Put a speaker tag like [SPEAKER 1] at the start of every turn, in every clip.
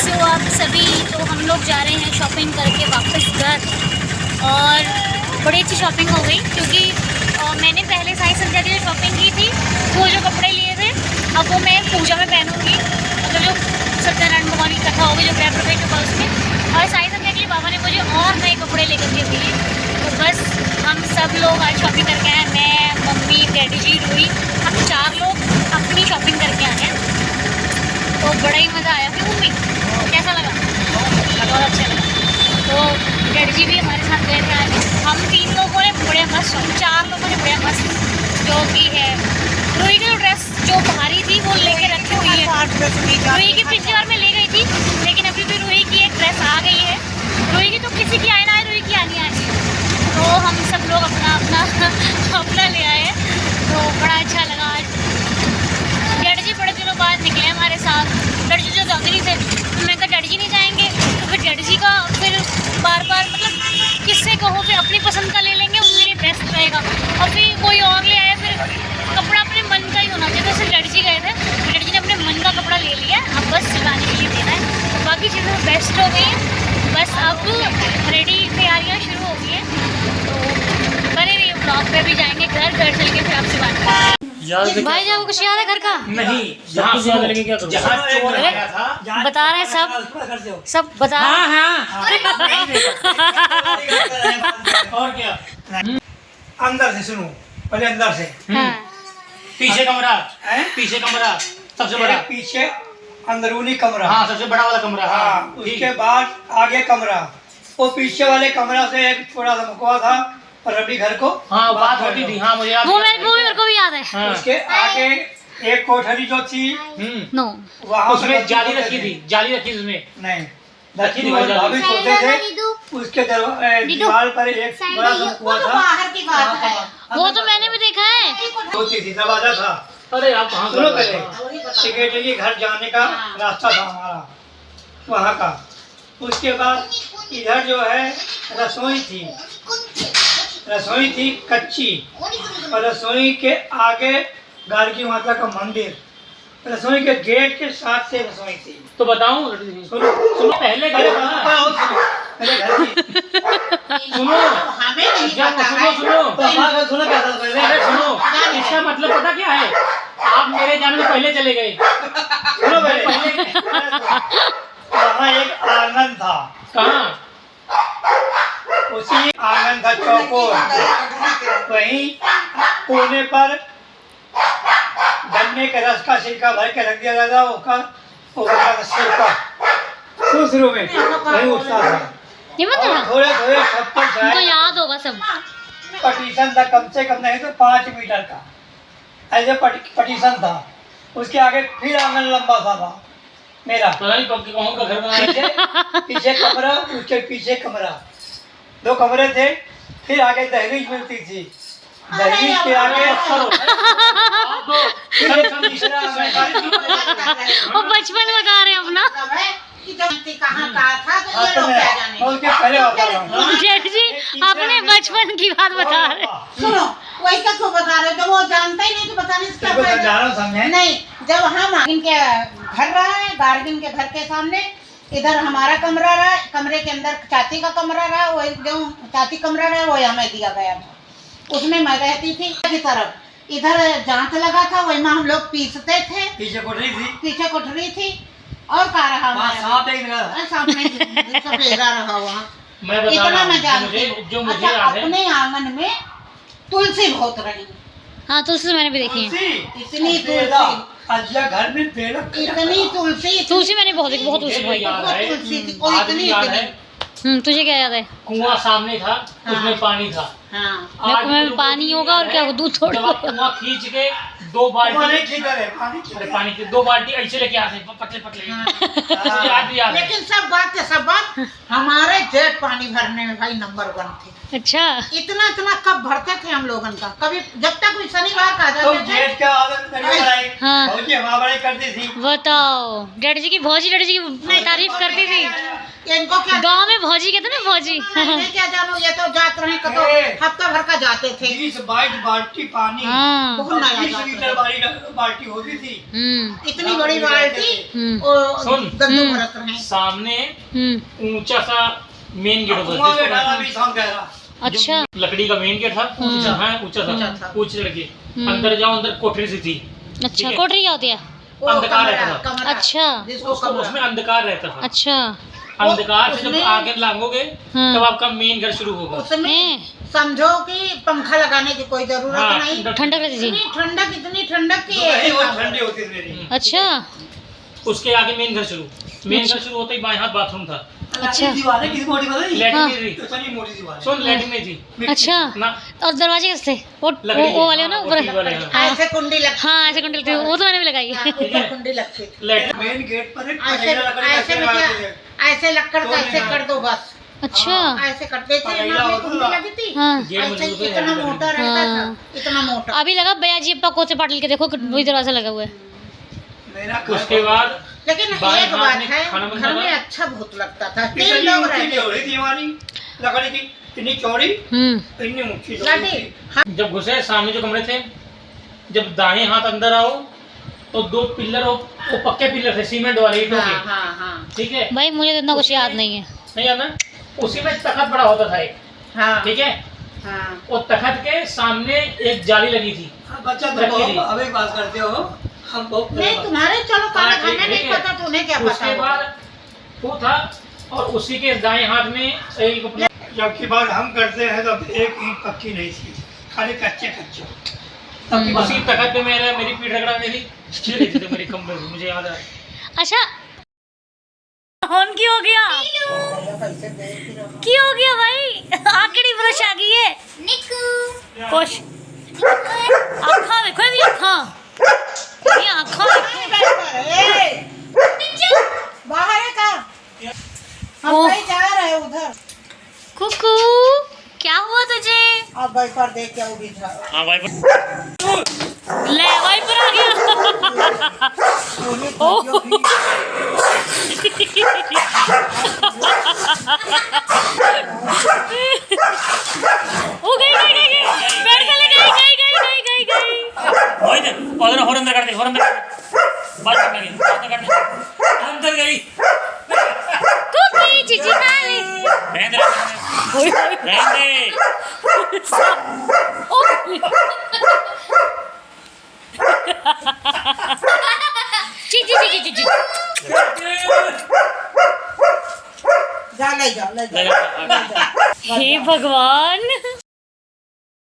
[SPEAKER 1] कैसे हो आप सभी। तो हम लोग जा रहे हैं शॉपिंग करके वापस घर, और बड़ी अच्छी शॉपिंग हो गई क्योंकि मैंने पहले साई संध्या के लिए शॉपिंग की थी। वो जो कपड़े लिए थे अब वो मैं पूजा में पहनूंगी, मतलब जो सत्यनारायण भगवान की कथा होगी जो ग्रह प्रवेश होगा उसमें। और साई संध्या के लिए बाबा ने मुझे और नए कपड़े लेकर के दिए। तो बस हम सब लोग आज शॉपिंग करके आए, मैं, मम्मी, डैडी जी, रूही, हम 4 लोग अपनी शॉपिंग करके आए हैं। तो बड़ा ही मज़ा आया। फिर मम्मी कैसा लगा? बहुत अच्छा लगा। तो डैडी जी भी हमारे साथ गए थे आज। हम 3 लोगों ने बड़े मस्त, 4 लोगों ने बड़े मस्त, जो कि है रूही की जो ड्रेस जो भारी थी वो लेके रखी हुई है। रूही की पिछली बार मैं ले गई थी, लेकिन अभी भी रूही की एक ड्रेस आ गई है। रूही की तो किसी की आए ना आए, रूही की आनी आनी है। तो हम सब लोग अपना अपना अपना ले आए हैं। तो बड़ा अच्छा लगा। आज डैडी जी बड़े दिनों बाद निकले हमारे साथ। डैडी जी जो जाते नहीं थे, तो मैं कहा डैडी जी नहीं जाएंगे, तो फिर डैडी जी का फिर बार बार मतलब किससे कहो, फिर अपनी पसंद का ले लेंगे, उनके लिए बेस्ट रहेगा। और फिर कोई और ले आया, फिर कपड़ा अपने मन का ही होना चाहिए। तो सिर्फ डैडी जी गए थे, डैडी जी ने अपने मन का कपड़ा ले लिया, अब बस सिलाने के लिए देना है। तो बाकी चीज़ें बेस्ट हो गई हैं, बस अब रेडी तैयारियाँ शुरू हो गई हैं। तो बने रहिए ब्लॉग पे, भी जाएंगे घर चल के फिर आपसे बात करेंगे। भाई जाओ कुछ याद है घर का?
[SPEAKER 2] नहीं, जहाँ चोर आया था
[SPEAKER 1] बता रहे हैं सब बता।
[SPEAKER 2] हाँ। और क्या?
[SPEAKER 3] अंदर से सुनो, पहले अंदर से।
[SPEAKER 1] हाँ।
[SPEAKER 2] पीछे कमरा सबसे बड़ा,
[SPEAKER 3] पीछे अंदरूनी कमरा।
[SPEAKER 2] हाँ, सबसे बड़ा वाला कमरा।
[SPEAKER 3] हाँ, उसके बाद आगे कमरा। वो पीछे वाले कमरा से एक थोड़ा सा मुकवा था और अभी घर को
[SPEAKER 2] हाँ बात होती थी। हाँ मुझे याद,
[SPEAKER 1] वो मेरे को भी याद है।
[SPEAKER 2] हाँ।
[SPEAKER 3] उसके आगे एक कोठरी जो थी
[SPEAKER 1] नो,
[SPEAKER 3] वहाँ
[SPEAKER 2] उसमें जाली रखी थी उसमें
[SPEAKER 3] नहीं
[SPEAKER 2] रखी थी वो जाली।
[SPEAKER 3] भाभी सोते थे, उसके दीवार पर एक बड़ा सा कुआं था।
[SPEAKER 4] बाहर की बात है।
[SPEAKER 1] वो तो मैंने भी देखा है।
[SPEAKER 3] होती थी, दरवाजा था।
[SPEAKER 2] अरे आप कहाँ
[SPEAKER 3] सुनो पहले, सेक्रेटरी घर जाने का रास्ता था हमारा वहाँ का। उसके बाद इधर जो है रसोई थी कच्ची, और रसोई के आगे गार्गी माता का मंदिर, रसोई के गेट के साथ से रसोई थी।
[SPEAKER 2] तो बताऊं, सुनो पहले घर सुनो
[SPEAKER 4] हमें नहीं पता है।
[SPEAKER 2] सुनो
[SPEAKER 3] क्या था पहले?
[SPEAKER 2] अरे सुनो, इसका मतलब पता क्या है? आप मेरे जाने से पहले चले गए।
[SPEAKER 3] सुनो पहले, वहाँ एक आंगन था।
[SPEAKER 2] कहाँ?
[SPEAKER 3] उसी आंगन का चौकोर, वहीं कोने पर गन्ने के रस का सिरका भर के रख दिया जाता, उसका सिरका शुरू में वहीं उठता था।
[SPEAKER 1] ये मतलब
[SPEAKER 3] थोड़े छप्पर
[SPEAKER 1] तो याद होगा सब।
[SPEAKER 3] पटीशन था, कम से कम नहीं तो 5 मीटर का ऐसे पटीशन था। उसके आगे फिर आंगन लंबा था मेरा।
[SPEAKER 2] पता नहीं कब कौन का घर बनाया।
[SPEAKER 3] पीछे कमरा, उसके पीछे कमरा, 2 कमरे थे। फिर आगे दहलीज मिलती थी, दहलीज के आगे
[SPEAKER 1] वो बचपन बता रहे हैं अपना।
[SPEAKER 4] कहाँ का था तो ये लोग क्या जाने।
[SPEAKER 3] उसके पहले बता रहा हूँ।
[SPEAKER 1] जेठ जी अपने बचपन की बात बता रहे हैं।
[SPEAKER 4] सुनो, वही का क्यों बता रहे हो? जब वो जानता ही नहीं तो बताने से क्या फायदा?
[SPEAKER 3] समझे
[SPEAKER 4] नहीं, जब हम इनके घर रहा है, गार्गिन के घर के सामने, इधर हमारा कमरा रहा, कमरे के अंदर चाची का कमरा रहा, वो जो चाची कमरा रहा वही हमें दिया गया था। उसमें मैं रहती थी की तरफ। इधर जांच लगा था, वही में हम लोग पीसते थे।
[SPEAKER 3] पीछे
[SPEAKER 4] कोठरी थी और का रहा सफेदा रहा वहाँ।
[SPEAKER 2] मैं बता
[SPEAKER 4] इतना
[SPEAKER 2] रहा
[SPEAKER 4] मैं
[SPEAKER 2] हूँ,
[SPEAKER 4] जानती हूँ।
[SPEAKER 2] जो मुझे
[SPEAKER 4] अच्छा,
[SPEAKER 2] याद है।
[SPEAKER 4] अपने आंगन में तुलसी बहुत रही।
[SPEAKER 1] हाँ तो उससे मैंने भी देखी है।
[SPEAKER 4] इतनी
[SPEAKER 3] घर में पेड़,
[SPEAKER 4] इतनी
[SPEAKER 1] तुलसी मैंने बहुत तुलसी भाई।
[SPEAKER 2] याद है,
[SPEAKER 4] तुलसी थी और इतनी
[SPEAKER 2] याद है,
[SPEAKER 1] तुझे क्या याद है?
[SPEAKER 2] कुआं सामने था, उसमें पानी था।
[SPEAKER 4] हाँ।
[SPEAKER 1] कुएं में पानी होगा और क्या दूध थोड़ा
[SPEAKER 2] जब आप कुआं खींच के 2 बाल्टी, अरे पानी की 2 बाल्टी ऐसे लेके आते पतले याद है।
[SPEAKER 4] लेकिन सब बात हमारे जेठ पानी भरने में भाई नंबर 1 थे।
[SPEAKER 1] अच्छा
[SPEAKER 4] इतना इतना कब भरते थे हम लोगन का, कभी जब तक कोई शनिवार का
[SPEAKER 3] तो
[SPEAKER 4] जाते थे।
[SPEAKER 3] जेठ का आदत मेरी बनाई,
[SPEAKER 1] हाँ।
[SPEAKER 3] भौजी हमारा बड़ाई करती थी।
[SPEAKER 1] बताओ, डैडी जी की भौजी डैडी जी की तारीफ करती थी।
[SPEAKER 4] इनको क्या
[SPEAKER 1] गांव में भौजी कहते ना, भौजी।
[SPEAKER 4] मैं क्या जानू, ये तो जात रहे तो हफ्ता भर का जाते थे।
[SPEAKER 3] 20-22 बाल्टी पानी,
[SPEAKER 1] हाँ।
[SPEAKER 4] बहुत नया
[SPEAKER 3] 20
[SPEAKER 4] जात
[SPEAKER 3] लीटर बाल्टी होती थी।
[SPEAKER 4] इतनी बड़ी बाल्टी
[SPEAKER 2] सुन।
[SPEAKER 4] गंदू भरत रहे।
[SPEAKER 2] सामने ऊंचा सा मेन गेट होता
[SPEAKER 3] कुआं
[SPEAKER 2] था
[SPEAKER 3] में डाला
[SPEAKER 2] जिसको
[SPEAKER 3] भी शाम कह रहा।
[SPEAKER 1] अच्छा
[SPEAKER 2] जो लकड़ी का मेन गेट था, ऊंचा है, ऊंचा
[SPEAKER 4] ऊंचा
[SPEAKER 2] था,
[SPEAKER 4] था।
[SPEAKER 2] ऊंचे लड़के अंदर जाओ, अंदर कोठरी सी थी।
[SPEAKER 1] अच्छा,
[SPEAKER 2] है।
[SPEAKER 1] कोठरी क्या होती है?
[SPEAKER 4] वो
[SPEAKER 2] अंधकार
[SPEAKER 4] कमरा,
[SPEAKER 2] रहता था।
[SPEAKER 4] कमरा,
[SPEAKER 1] अच्छा।
[SPEAKER 4] जिसको
[SPEAKER 2] उसको
[SPEAKER 4] कमरा।
[SPEAKER 2] उसमें अंधकार रहता था।
[SPEAKER 1] अच्छा।
[SPEAKER 2] अंधकार से जब
[SPEAKER 4] उसमें-
[SPEAKER 2] आगे लागोगे
[SPEAKER 1] हाँ।
[SPEAKER 2] तब आपका मेन घर शुरू होगा।
[SPEAKER 4] उसमें
[SPEAKER 1] हैं?
[SPEAKER 4] समझो कि पंखा लगाने की कोई जरूरत
[SPEAKER 2] हाँ,
[SPEAKER 4] नहीं।
[SPEAKER 1] ठंडक रहती थी।
[SPEAKER 4] इतनी ठंडक की
[SPEAKER 3] नहीं, वो ठंडी होती थी मेरी।
[SPEAKER 1] अच्छा
[SPEAKER 2] उसके आगे मेन घर शुरू। मेन घर शुरू होते ही बाएं हाथ बाथरूम था।
[SPEAKER 1] अच्छा।
[SPEAKER 3] दीवार है किसी मोटी बताई?
[SPEAKER 2] लैट्रिन
[SPEAKER 1] हाँ।
[SPEAKER 2] नहीं थी।
[SPEAKER 3] इतनी मोटी दीवार है।
[SPEAKER 2] सुन, लैट्रिन नहीं थी
[SPEAKER 1] अच्छा।
[SPEAKER 2] ना।
[SPEAKER 1] और दरवाजे कैसे थे?
[SPEAKER 2] लकड़ी के।
[SPEAKER 1] वो वाले हो ना
[SPEAKER 2] हाँ,
[SPEAKER 1] ऊपर?
[SPEAKER 2] लकड़ी वाले, हाँ।
[SPEAKER 4] ऐसे कुंडी लगती।
[SPEAKER 1] हाँ, ऐसे कुंडल थी, वो तो मैंने भी लगाई
[SPEAKER 4] हाँ,
[SPEAKER 1] है।
[SPEAKER 4] ऊपर कुंडी लगती थी।
[SPEAKER 2] लैट्रिन
[SPEAKER 3] मेन गेट पर एक
[SPEAKER 4] ऐसे
[SPEAKER 3] पतीला लकड़ी का
[SPEAKER 4] ऐसे
[SPEAKER 3] चेहरा
[SPEAKER 4] में क्या,
[SPEAKER 3] लगाते थे।
[SPEAKER 4] ऐसे लक्कड़ का ऐसे कर दो बस।
[SPEAKER 1] अच्छा।
[SPEAKER 4] हाँ, ऐसे करते थे
[SPEAKER 3] पतीला
[SPEAKER 4] ना,
[SPEAKER 3] होता
[SPEAKER 4] कुंडी
[SPEAKER 3] था।
[SPEAKER 4] लगी थी।
[SPEAKER 1] हाँ।
[SPEAKER 2] गेट
[SPEAKER 4] ऐसे
[SPEAKER 2] मजबूत है,
[SPEAKER 4] इतना
[SPEAKER 2] लकड़ी
[SPEAKER 4] मोटा
[SPEAKER 2] का।
[SPEAKER 4] रहता था,
[SPEAKER 1] हाँ।
[SPEAKER 4] इतना मोटा।
[SPEAKER 1] अभी लगा भैया जी अपा कोचे पाटल के देखो, वही दरवाजा लगा हुआ है।
[SPEAKER 3] मेरा घर
[SPEAKER 2] उसके बाद
[SPEAKER 4] लेकिन
[SPEAKER 2] बाएं
[SPEAKER 4] एक
[SPEAKER 2] हाथ
[SPEAKER 4] बात
[SPEAKER 2] में
[SPEAKER 4] है,
[SPEAKER 2] खाना बनता
[SPEAKER 4] घर में
[SPEAKER 2] था।
[SPEAKER 4] अच्छा बहुत लगता था।
[SPEAKER 3] इतनी
[SPEAKER 4] 3 लोग
[SPEAKER 3] ऊंची
[SPEAKER 4] रहते
[SPEAKER 3] हो रही थी हमारी लकड़ी की, इतनी चौड़ी, इतनी ऊंची
[SPEAKER 4] लाठी।
[SPEAKER 3] थी।
[SPEAKER 4] हाँ,
[SPEAKER 2] जब घुसे सामने जो कमरे थे, जब दाएं हाथ अंदर आओ तो 2 पिलर वो पक्के पिलर थे, सीमेंट वाले ईंटों के।
[SPEAKER 4] हाँ, हाँ,
[SPEAKER 2] ठीक है।
[SPEAKER 1] भाई मुझे तो इतना कुछ याद नहीं है।
[SPEAKER 2] नहीं याद ना? उसी में तखत बड़ा होता था एक।
[SPEAKER 4] हाँ,
[SPEAKER 2] ठीक है।
[SPEAKER 4] हाँ।
[SPEAKER 2] वो तखत के सामने एक जाली लगी थी।
[SPEAKER 3] हाँ, बच्चा तो
[SPEAKER 2] रखी थी।
[SPEAKER 3] बहुत अभी बात करते हो, हम बहुत
[SPEAKER 4] नहीं, तुम्हारे चलो
[SPEAKER 2] हाँ,
[SPEAKER 4] खाना
[SPEAKER 2] ठीक
[SPEAKER 4] खाने
[SPEAKER 2] है,
[SPEAKER 4] नहीं
[SPEAKER 2] ठीक है।
[SPEAKER 4] पता, तुम्हें क्या
[SPEAKER 2] उसके
[SPEAKER 4] पता
[SPEAKER 2] बाद
[SPEAKER 4] होगा।
[SPEAKER 2] वो था, और उसी के दाएं हाथ में एक अपना
[SPEAKER 3] जबकि बात हम करते हैं तो एक ईंट पक्की नहीं थी, खाली कच्चे कच्चे। तब की बात
[SPEAKER 2] उसी तखत पे मेरी पीठ रगड़ा, मेरी छिल रही थी मेरी कमर में, मुझे याद है।
[SPEAKER 1] अच्छा, ऑन की हो गया, की हो गया भाई? आखिरी ब्रश आ गई है। कुछ आँखा देखो, ये आँखा, ये आँखा
[SPEAKER 4] ए, बाहर है का? हम
[SPEAKER 1] ओह।
[SPEAKER 4] कहीं जा रहे हैं उधर।
[SPEAKER 1] कुकू, क्या हुआ तुझे?
[SPEAKER 4] अब वाइपर देख के उड़ी था।
[SPEAKER 2] हाँ भाई।
[SPEAKER 1] ले वाइपर आ गया। ओ गई गई गई गई, बैठ गई गई गई गई गई गई।
[SPEAKER 2] वही थे, और अंदर कर दे, और अंदर कर दे। बात करने लगी, अंदर कर दे। अंदर गई।
[SPEAKER 1] कुकी चीची खा ले।
[SPEAKER 2] रहने दे, रहने दे।
[SPEAKER 1] ओ चीची चीची चीची।
[SPEAKER 4] जा ले जा ले
[SPEAKER 2] ले
[SPEAKER 4] जा।
[SPEAKER 2] जा।
[SPEAKER 1] हे भगवान,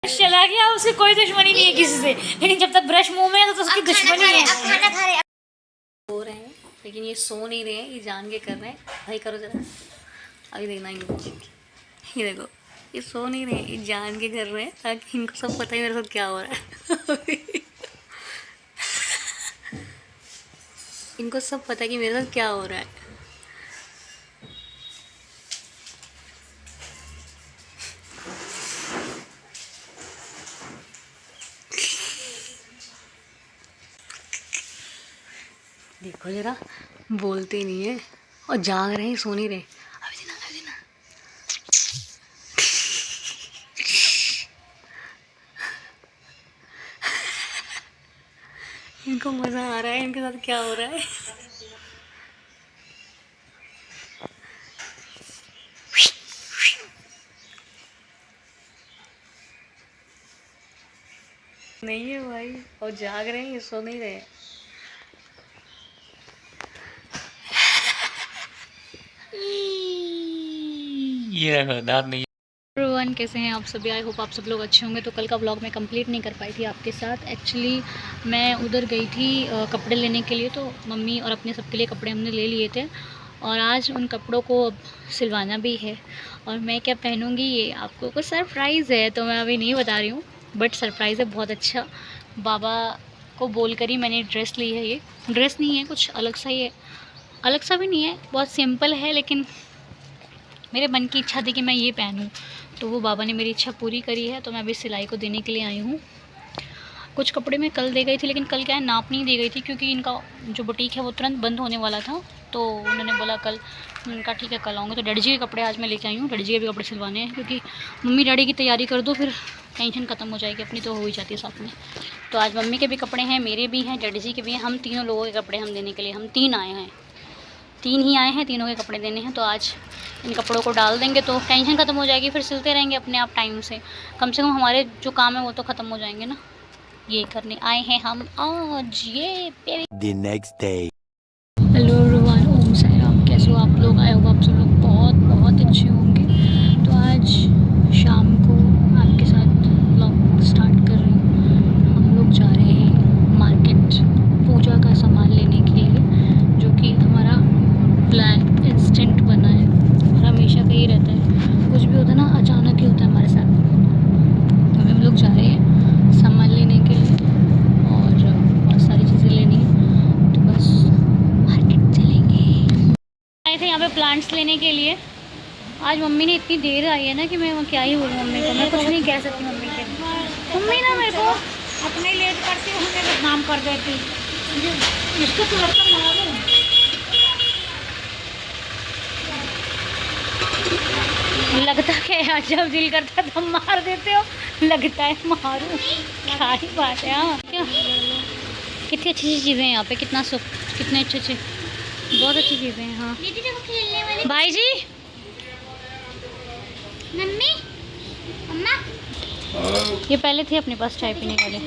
[SPEAKER 1] चला गया, उसे कोई दुश्मनी नहीं है किसी से, लेकिन जब तक ब्रश मुंह में है तो उसकी दुश्मनी है। सो रहे हैं लेकिन ये सो नहीं रहे हैं, ये जान के कर रहे हैं। भाई करो जरा, अभी देखना इनको, ये देखो, ये सो नहीं रहे, ये जान के कर रहे हैं ताकि इनको सब पता ही मेरे साथ क्या हो रहा है। इनको सब पता है कि मेरे साथ क्या हो रहा है। देखो जरा, बोलते नहीं है और जाग रहे हैं, सो नहीं रहे। अभी देना, अभी देना। इनको मज़ा आ रहा है, इनके साथ क्या हो रहा है। नहीं है भाई, और जाग रहे हैं, ये सो नहीं रहे।
[SPEAKER 2] ये रखो, दांत नहीं।
[SPEAKER 1] एवरीवन, कैसे हैं आप सभी? आई होप आप सब लोग अच्छे होंगे। तो कल का व्लॉग मैं कंप्लीट नहीं कर पाई थी आपके साथ। एक्चुअली मैं उधर गई थी कपड़े लेने के लिए, तो मम्मी और अपने सबके लिए कपड़े हमने ले लिए थे, और आज उन कपड़ों को अब सिलवाना भी है। और मैं क्या पहनूँगी ये आपको कुछ सरप्राइज़ है, तो मैं अभी नहीं बता रही हूँ, बट सरप्राइज़ है बहुत अच्छा। बाबा को बोल कर ही मैंने ड्रेस ली है। ये ड्रेस नहीं है, कुछ अलग सा ही है, अलग सा भी नहीं है, बहुत सिंपल है, लेकिन मेरे मन की इच्छा थी कि मैं ये पहनूं, तो वो बाबा ने मेरी इच्छा पूरी करी है, तो मैं अभी सिलाई को देने के लिए आई हूँ। कुछ कपड़े मैं कल दे गई थी, लेकिन कल क्या है नाप नहीं दी गई थी क्योंकि इनका जो बुटीक है वो तुरंत बंद होने वाला था, तो उन्होंने बोला कल। उनका ठीक है कल आऊँगी। तो डैडी जी के कपड़े आज मैं लेके आई हूँ। डैडी जी के भी कपड़े सिलवाने हैं क्योंकि मम्मी डैडी की तैयारी कर दो फिर टेंशन ख़त्म हो जाएगी, अपनी तो हो ही जाती है साथ में। तो आज मम्मी के भी कपड़े हैं, मेरे भी हैं, डैडी जी के भी हैं। हम तीनों लोगों के कपड़े हम देने के लिए, हम 3 आए हैं, 3 ही आए हैं, तीनों के कपड़े देने हैं। तो आज इन कपड़ों को डाल देंगे तो टेंशन ख़त्म हो जाएगी, फिर सिलते रहेंगे अपने आप टाइम से। कम हमारे जो काम है वो तो ख़त्म हो जाएंगे ना। ये करने आए हैं हम आज ये
[SPEAKER 5] The next day.
[SPEAKER 1] Hello everyone, Om Sai Ram. कैसे हो आप लोग? आए हो आप सब लोग बहुत बहुत अच्छे होंगे। तो आज शाम को आपके साथ व्लॉग स्टार्ट कर रही हूँ। हम लोग जा रहे हैं मार्केट पूजा का सामान लेने के लिए, जो कि हमारा प्लान इंस्टेंट बना है और हमेशा का ही रहता है। कुछ भी होता है ना अचानक ही होता है हमारे साथ। तो अभी हम लोग जा रहे हैं सामान लेने के लिए और बहुत सारी चीज़ें लेनी है, तो बस मार्केट चलेंगे। आए थे यहाँ पे प्लांट्स लेने के लिए। आज मम्मी ने इतनी देर आई है ना कि मैं क्या ही बोलूँ मम्मी को, मैं कुछ नहीं कह सकती मम्मी के। मम्मी ना मेरे को
[SPEAKER 4] अपने लेट करती हूँ, बदनाम कर देती। इसको तो लगता मालूम
[SPEAKER 1] लगता क्या है, जब दिल करता है तब मार देते हो, लगता है मारूं, क्या ही बात है। हाँ क्या कितनी अच्छी चीज़ें हैं यहाँ पे, कितना सुख, कितने अच्छे अच्छे, बहुत अच्छी चीज़ें हैं। हाँ
[SPEAKER 6] खेलने वाले
[SPEAKER 1] भाई जी,
[SPEAKER 6] मम्मी अम्मा
[SPEAKER 1] ये पहले थे अपने पास चाय पीने वाले,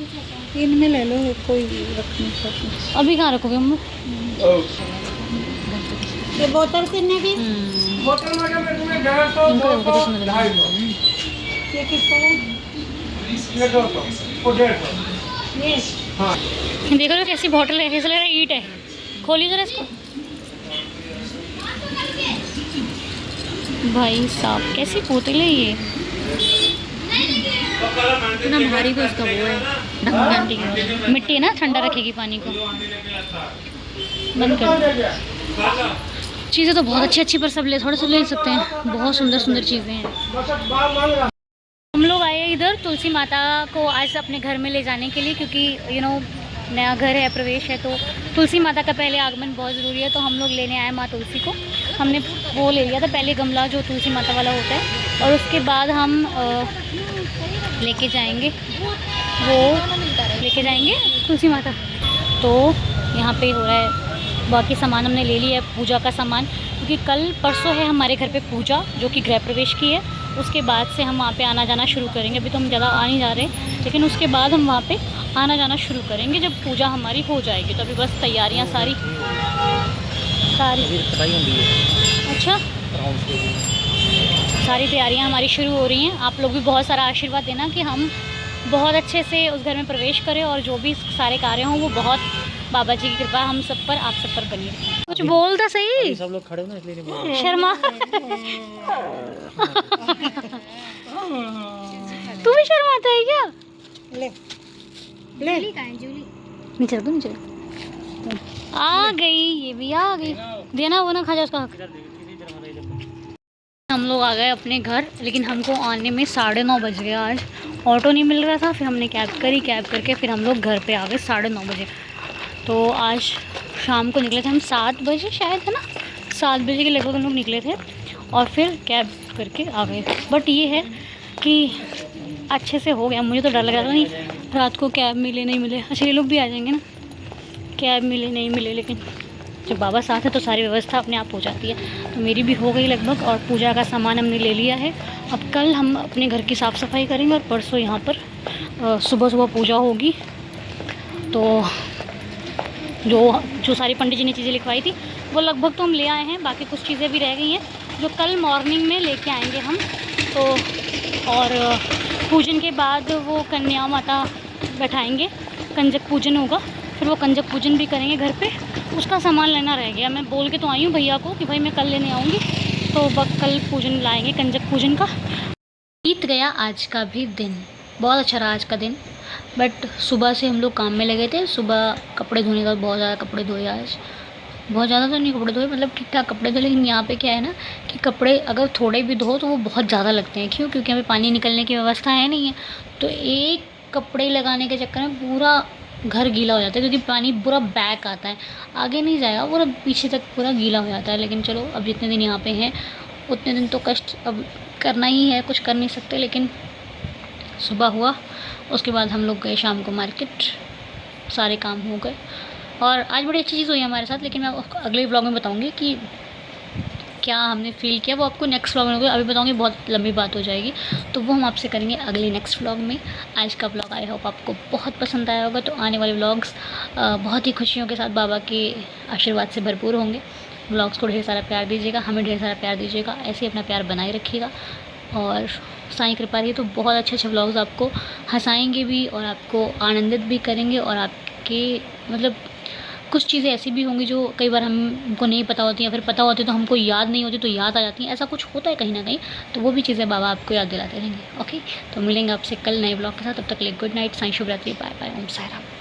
[SPEAKER 4] इनमें ले लो, कोई रख नहीं सकती।
[SPEAKER 1] अभी कहाँ रखोगे मम्मी?
[SPEAKER 4] ये बोतल कितने की?
[SPEAKER 3] बोतल में मेरे को 150
[SPEAKER 1] इनको देखो कितना सुंदर लग रहा है।
[SPEAKER 3] 250
[SPEAKER 4] ये किसका है?
[SPEAKER 3] ये 200 वो 150
[SPEAKER 4] ये
[SPEAKER 3] हाँ।
[SPEAKER 1] देखो तो कैसी बॉटल है, ऐसा लग रहा है ईंट है। खोलिए जरा इसको। भाई साहब कैसी बोतल है ये, इतना भारी तो उसका वो है ढक्कन। ठीक है, मिट्टी है ना, ठंडा रखेगी पानी को। बंद कर। चीज़ें तो बहुत अच्छी अच्छी, पर सब ले थोड़े से ले सकते हैं, बहुत सुंदर सुंदर चीज़ें हैं। हम लोग आए हैं इधर तुलसी माता को आज अपने घर में ले जाने के लिए, क्योंकि नया घर है, प्रवेश है, तो तुलसी माता का पहले आगमन बहुत ज़रूरी है। तो हम लोग लेने आए माँ तुलसी को। हमने वो ले लिया था पहले गमला जो तुलसी माता वाला होता है, और उसके बाद हम लेके जाएंगे तुलसी माता। तो यहाँ पे हो रहा है, बाकी सामान हमने ले लिया है पूजा का सामान, क्योंकि कल परसों है हमारे घर पे पूजा जो कि गृह प्रवेश की है। उसके बाद से हम वहाँ पे आना जाना शुरू करेंगे। अभी तो हम ज़्यादा आ नहीं जा रहे, लेकिन उसके बाद हम वहाँ पे आना जाना शुरू करेंगे जब पूजा हमारी हो जाएगी। तो अभी बस तैयारियाँ सारी अच्छा सारी तैयारियाँ हमारी शुरू हो रही हैं। आप लोग भी बहुत सारा आशीर्वाद देना कि हम बहुत अच्छे से उस घर में प्रवेश करें, और जो भी सारे कार्य हों वो बहुत बाबा जी की कृपा हम सब पर, आप सब पर बनी रहे। कुछ बोल तो सही,
[SPEAKER 2] सब लोग खड़े हो ना इसलिए नहीं बोल रहे।
[SPEAKER 1] शर्मा तू भी शर्माता है क्या?
[SPEAKER 4] ले
[SPEAKER 6] जूली कहाँ है जूली?
[SPEAKER 1] नीचे रख दो, नीचे रख। आ गई, ये भी आ गई। देना वो ना खा जा उसका हक। हम लोग आ गए अपने घर, लेकिन हमको आने में 9:30 बज गया। आज ऑटो नहीं मिल रहा था, फिर हमने कैब करी, कैब करके फिर हम लोग घर पे आ गए 9:30 बजे। तो आज शाम को निकले थे हम 7 बजे शायद, है ना, 7 बजे के लगभग हम लोग निकले थे, और फिर कैब करके आ गए। बट ये है कि अच्छे से हो गया। मुझे तो डर लग रहा था नहीं रात को कैब मिले नहीं मिले। अच्छा ये लोग भी आ जाएंगे ना, कैब मिले नहीं मिले, लेकिन जब बाबा साथ है तो सारी व्यवस्था अपने आप हो जाती है। तो मेरी भी हो गई लगभग, और पूजा का सामान हमने ले लिया है। अब कल हम अपने घर की साफ़ सफाई करेंगे, और परसों यहाँ पर सुबह सुबह पूजा होगी। तो जो सारी पंडित जी ने चीज़ें लिखवाई थी वो लगभग तो हम ले आए हैं, बाकी कुछ चीज़ें भी रह गई हैं जो कल मॉर्निंग में लेके आएंगे हम। तो और पूजन के बाद वो कन्या माता बैठाएंगे, कंजक पूजन होगा, फिर वो कंजक पूजन भी करेंगे घर पे। उसका सामान लेना रह गया, मैं बोल के तो आई हूँ भैया को कि भाई मैं कल लेने आऊँगी, तो कल पूजन लाएंगे, कंजक पूजन का। बीत गया आज का भी दिन, बहुत अच्छा रहा आज का दिन। बट सुबह से हम लोग काम में लगे थे, सुबह कपड़े धोने का बहुत ज़्यादा कपड़े धोए आज, बहुत ज़्यादा तो नहीं कपड़े धोए, मतलब ठीक ठाक कपड़े धोए, लेकिन यहाँ पे क्या है ना कि कपड़े अगर थोड़े भी धो तो वो बहुत ज़्यादा लगते हैं। क्यों? क्योंकि यहाँ पे पानी निकलने की व्यवस्था है नहीं है, तो एक कपड़े लगाने के चक्कर में पूरा घर गीला हो जाता है, क्योंकि पानी पूरा बैक आता है, आगे नहीं जाएगा, पूरा पीछे तक पूरा गीला हो जाता है। लेकिन चलो, अब जितने दिन यहाँ पे हैं उतने दिन तो कष्ट अब करना ही है, कुछ कर नहीं सकते। लेकिन सुबह हुआ, उसके बाद हम लोग गए शाम को मार्केट, सारे काम हो गए और आज बड़ी अच्छी चीज़ हुई हमारे साथ। लेकिन मैं आपको अगले व्लॉग में बताऊंगी कि क्या हमने फ़ील किया, वो आपको नेक्स्ट व्लॉग में होगा। अभी बताऊंगी, बहुत लंबी बात हो जाएगी, तो वो हम आपसे करेंगे अगले नेक्स्ट व्लॉग में। आज का व्लॉग आई होप आपको बहुत पसंद आया होगा। तो आने वाले व्लॉग्स बहुत ही खुशियों के साथ बाबा के आशीर्वाद से भरपूर होंगे। व्लॉग्स को ढेर सारा प्यार दीजिएगा, हमें ढेर सारा प्यार दीजिएगा, ऐसे ही अपना प्यार बनाए रखिएगा। और साईं कृपा रही तो बहुत अच्छे अच्छे व्लॉग्स आपको हंसाएंगे भी और आपको आनंदित भी करेंगे। और आपके मतलब कुछ चीज़ें ऐसी भी होंगी जो कई बार हमको नहीं पता होती, या फिर पता होती तो हमको याद नहीं होती, तो याद आ जाती हैं। ऐसा कुछ होता है कहीं ना कहीं, तो वो भी चीज़ें बाबा आपको याद दिलाते रहेंगे। ओके, तो मिलेंगे आपसे कल नए ब्लॉग के साथ। तब तक के लिए गुड नाइट, साईं शुभ रात्रि, बाय बाय, ओम साईं राम।